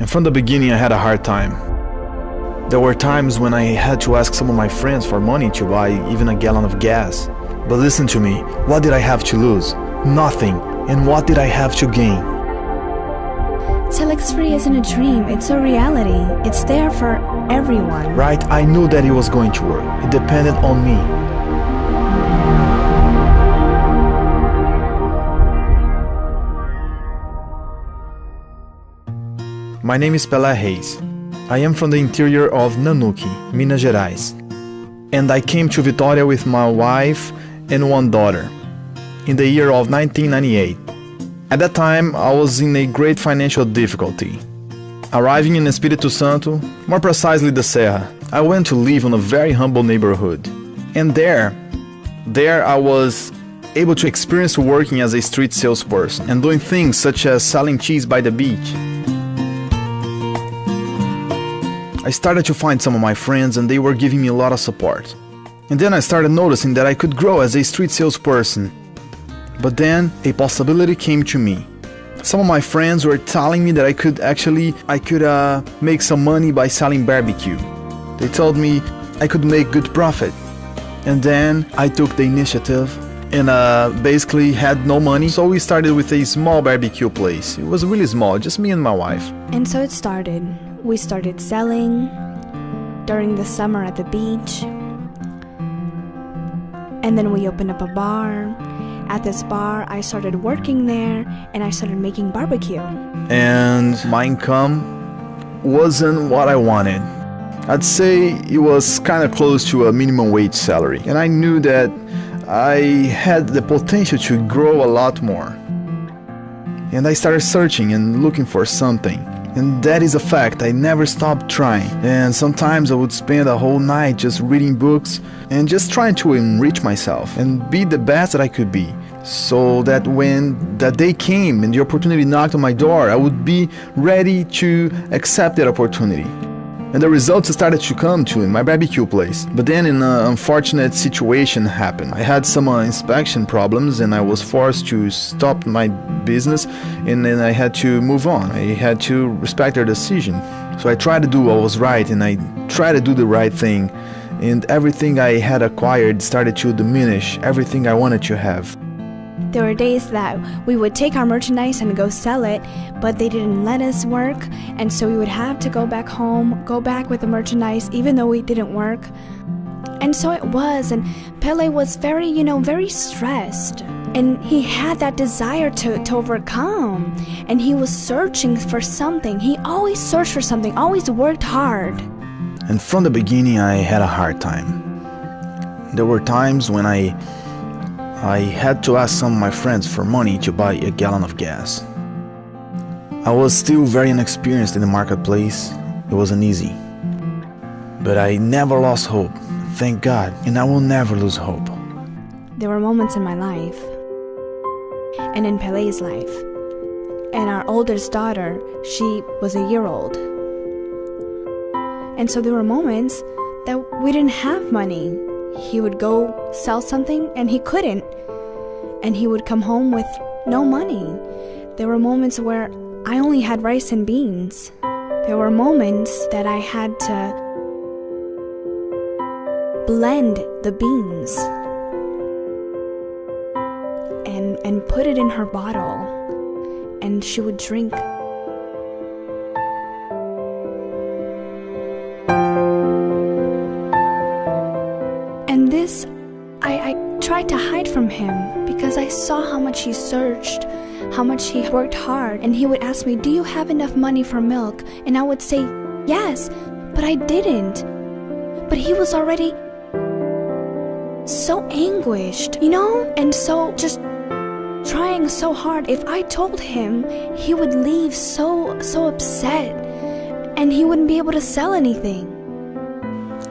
And from the beginning I had a hard time. There were times when I had to ask some of my friends for money to buy even a gallon of gas. But listen to me, what did I have to lose? Nothing. And what did I have to gain? TelexFree isn't a dream, it's a reality. It's there for everyone. Right, I knew that it was going to work. It depended on me. My name is Pelé Reis. I am from the interior of Nanuque, Minas Gerais. And I came to Vitória with my wife and one daughter in the year of 1998. At that time, I was in a great financial difficulty. Arriving in Espírito Santo, more precisely the Serra, I went to live in a very humble neighborhood. And there I was able to experience working as a street salesperson and doing things such as selling cheese by the beach. I started to find some of my friends and they were giving me a lot of support. And then I started noticing that I could grow as a street salesperson. But then a possibility came to me. Some of my friends were telling me that I could make some money by selling barbecue. They told me I could make good profit. And then I took the initiative and basically had no money. So we started with a small barbecue place. It was really small, just me and my wife. And so it started. We started selling during the summer at the beach. And then we opened up a bar. At this bar, I started working there and I started making barbecue. And my income wasn't what I wanted. I'd say it was kind of close to a minimum wage salary. And I knew that I had the potential to grow a lot more. And I started searching and looking for something. And that is a fact, I never stopped trying. And sometimes I would spend a whole night just reading books and just trying to enrich myself and be the best that I could be. So that when that day came and the opportunity knocked on my door, I would be ready to accept that opportunity. And the results started to come to in my barbecue place. But then an unfortunate situation happened. I had some inspection problems and I was forced to stop my business, and then I had to move on. I had to respect their decision. So I tried to do what was right and I tried to do the right thing. And everything I had acquired started to diminish, everything I wanted to have. There were days that we would take our merchandise and go sell it, but they didn't let us work, and so we would have to go back home, go back with the merchandise, even though we didn't work. And so it was, and Pelé was very, very stressed. And he had that desire to overcome, and he was searching for something. He always searched for something, always worked hard. And from the beginning, I had a hard time. There were times when I had to ask some of my friends for money to buy a gallon of gas. I was still very inexperienced in the marketplace. It wasn't easy. But I never lost hope, thank God, and I will never lose hope. There were moments in my life, and in Pelé's life, and our oldest daughter, she was a year old. And so there were moments that we didn't have money. He would go sell something and he couldn't, and he would come home with no money. There were moments where I only had rice and beans. There were moments that I had to blend the beans and put it in her bottle, and she would drink. And this, I tried to hide from him because I saw how much he searched, how much he worked hard. And he would ask me, "Do you have enough money for milk?" And I would say, "Yes," but I didn't. But he was already so anguished, And so just trying so hard. If I told him, he would leave so upset, and he wouldn't be able to sell anything.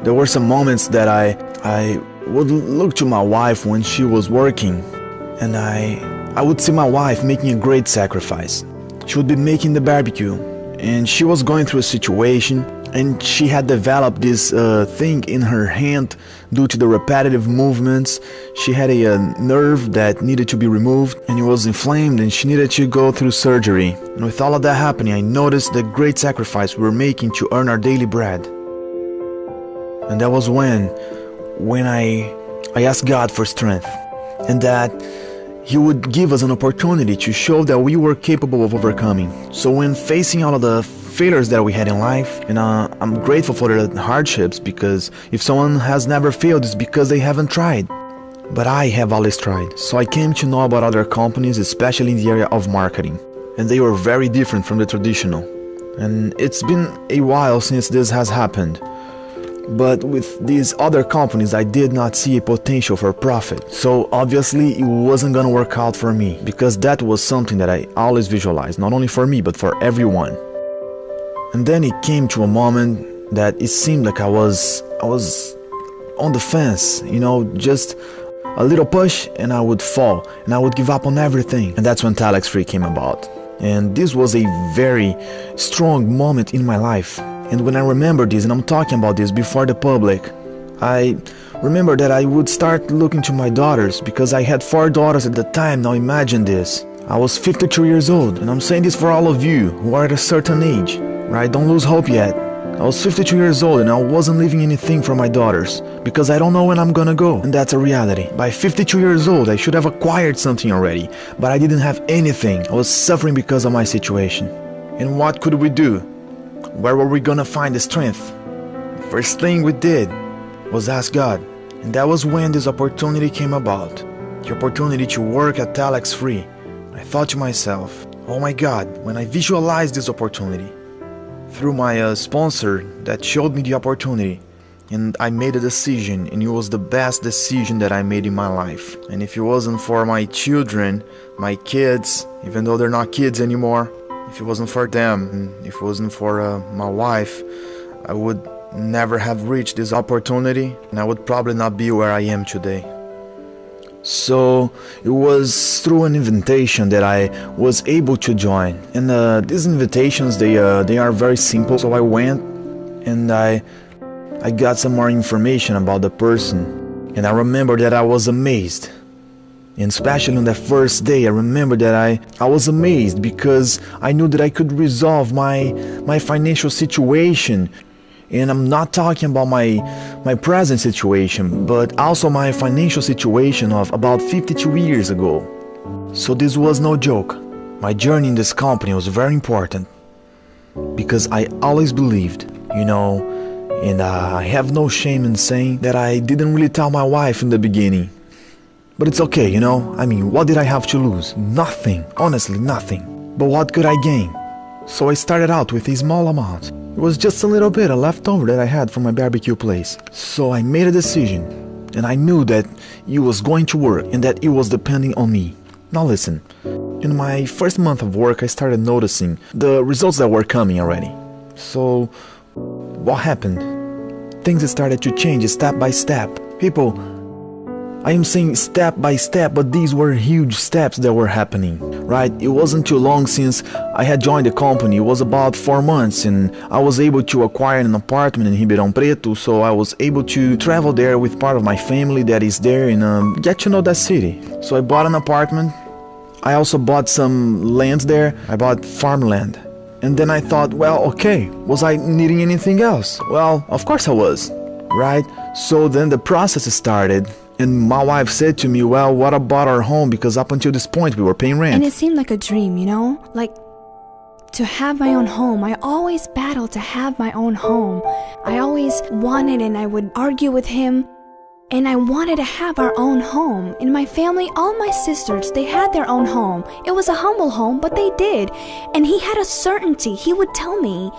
There were some moments that I would look to my wife when she was working, and I would see my wife making a great sacrifice. She would be making the barbecue, and she was going through a situation, and she had developed this thing in her hand due to the repetitive movements. She had a nerve that needed to be removed, and it was inflamed, and she needed to go through surgery. And with all of that happening, I noticed the great sacrifice we were making to earn our daily bread. And that was when I asked God for strength, and that He would give us an opportunity to show that we were capable of overcoming. So when facing all of the failures that we had in life, and I'm grateful for the hardships, because if someone has never failed, it's because they haven't tried. But I have always tried. So I came to know about other companies, especially in the area of marketing, and they were very different from the traditional. And it's been a while since this has happened. But with these other companies, I did not see a potential for profit. So obviously it wasn't gonna work out for me, because that was something that I always visualized, not only for me, but for everyone. And then it came to a moment that it seemed like I was on the fence, you know, just a little push and I would fall, and I would give up on everything. And that's when TelexFree came about. And this was a very strong moment in my life. And when I remember this, and I'm talking about this before the public, I remember that I would start looking to my daughters, because I had 4 daughters at the time. Now imagine this. I was 52 years old, and I'm saying this for all of you who are at a certain age, right? Don't lose hope yet. I was 52 years old and I wasn't leaving anything for my daughters, because I don't know when I'm gonna go, and that's a reality. By 52 years old, I should have acquired something already, but I didn't have anything. I was suffering because of my situation. And what could we do? Where were we gonna find the strength? The first thing we did was ask God. And that was when this opportunity came about. The opportunity to work at TelexFree. I thought to myself, oh my God, when I visualized this opportunity through my sponsor that showed me the opportunity, and I made a decision, and it was the best decision that I made in my life. And if it wasn't for my children, my kids, even though they're not kids anymore, if it wasn't for them, and if it wasn't for my wife, I would never have reached this opportunity, and I would probably not be where I am today. So it was through an invitation that I was able to join. And these invitations, they are very simple. So I went and I got some more information about the person. And I remember that I was amazed. And especially on that first day, I remember that I was amazed, because I knew that I could resolve my financial situation. And I'm not talking about my present situation, but also my financial situation of about 52 years ago. So this was no joke. My journey in this company was very important, because I always believed, you know, and I have no shame in saying that I didn't really tell my wife in the beginning. But it's okay, you know, I mean, what did I have to lose? Nothing, honestly nothing. But what could I gain? So I started out with a small amount. It was just a little bit, a leftover that I had from my barbecue place. So I made a decision, and I knew that it was going to work, and that it was depending on me. Now listen, in my first month of work, I started noticing the results that were coming already. So what happened? Things started to change step by step. People, I am saying step by step, but these were huge steps that were happening, right? It wasn't too long since I had joined the company. It was about 4 months, and I was able to acquire an apartment in Ribeirão Preto, so I was able to travel there with part of my family that is there and get to know that city. So I bought an apartment. I also bought some land there. I bought farmland. And then I thought, well, okay, was I needing anything else? Well, of course I was, right? So then the process started. And my wife said to me, well, what about our home? Because up until this point, we were paying rent. And it seemed like a dream, you know? Like, to have my own home. I always battled to have my own home. I always wanted, and I would argue with him. And I wanted to have our own home. In my family, all my sisters, they had their own home. It was a humble home, but they did. And he had a certainty. He would tell me,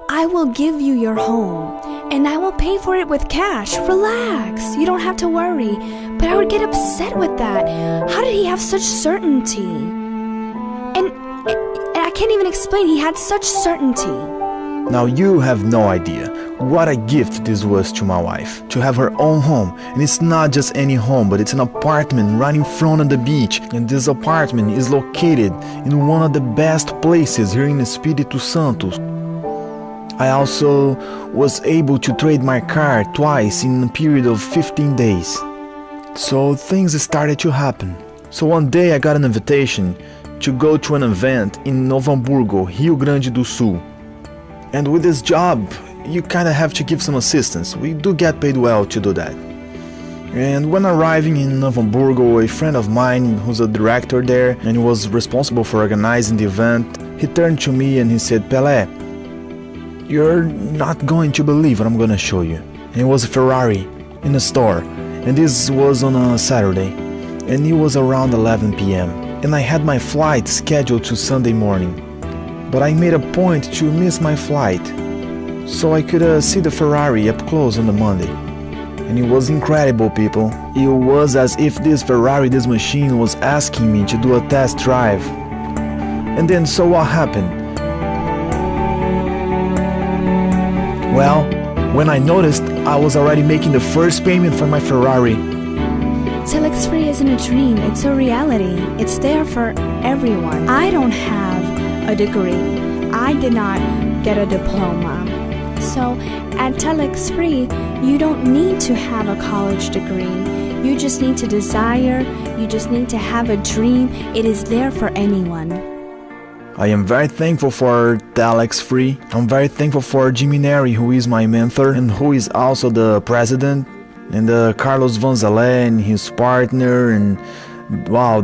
I will give you your home, and I will pay for it with cash. Relax, you don't have to worry. But I would get upset with that. How did he have such certainty? And I can't even explain, he had such certainty. Now you have no idea what a gift this was to my wife, to have her own home. And it's not just any home, but it's an apartment right in front of the beach. And this apartment is located in one of the best places here in Espírito Santo. I also was able to trade my car twice in a period of 15 days. So things started to happen. So one day I got an invitation to go to an event in Novo Hamburgo, Rio Grande do Sul. And with this job, you kinda have to give some assistance. We do get paid well to do that. And when arriving in Novo Hamburgo, a friend of mine who's a director there and was responsible for organizing the event, he turned to me and he said, "Pelé, you're not going to believe what I'm gonna show you." And it was a Ferrari in a store, and this was on a Saturday, and it was around 11 p.m. and I had my flight scheduled to Sunday morning. But I made a point to miss my flight so I could see the Ferrari up close on the Monday. And it was incredible, people. It was as if this Ferrari, this machine, was asking me to do a test drive. And then so what happened? Well, when I noticed, I was already making the first payment for my Ferrari. TelexFree isn't a dream, it's a reality. It's there for everyone. I don't have a degree. I did not get a diploma. So at TelexFree, you don't need to have a college degree. You just need to desire, you just need to have a dream. It is there for anyone. I am very thankful for TelexFree. I'm very thankful for Jimmy Neri, who is my mentor and who is also the president, and Carlos Vanzalé and his partner, and wow,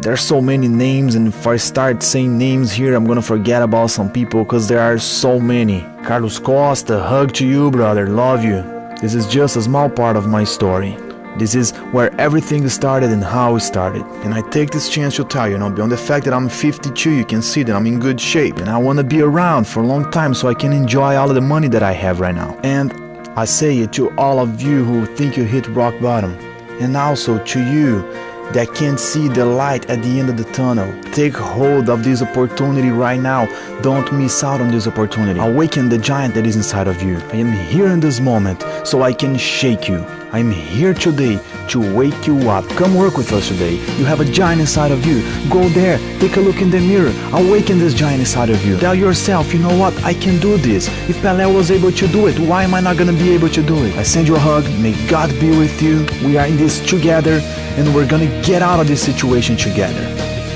there's so many names, and if I start saying names here, I'm gonna forget about some people because there are so many. Carlos Costa, hug to you, brother, love you. This is just a small part of my story. This is where everything started and how it started. And I take this chance to tell you, beyond the fact that I'm 52, you can see that I'm in good shape and I want to be around for a long time so I can enjoy all of the money that I have right now. And I say it to all of you who think you hit rock bottom, and also to you that can't see the light at the end of the tunnel. Take hold of this opportunity right now. Don't miss out on this opportunity. Awaken the giant that is inside of you. I am here in this moment so I can shake you. I'm here today to wake you up. Come work with us today. You have a giant inside of you. Go there, take a look in the mirror. Awaken this giant inside of you. Tell yourself, you know what, I can do this. If Pelé was able to do it, why am I not gonna be able to do it? I send you a hug. May God be with you. We are in this together, and we're gonna get out of this situation together.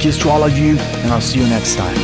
Kiss to all of you, and I'll see you next time.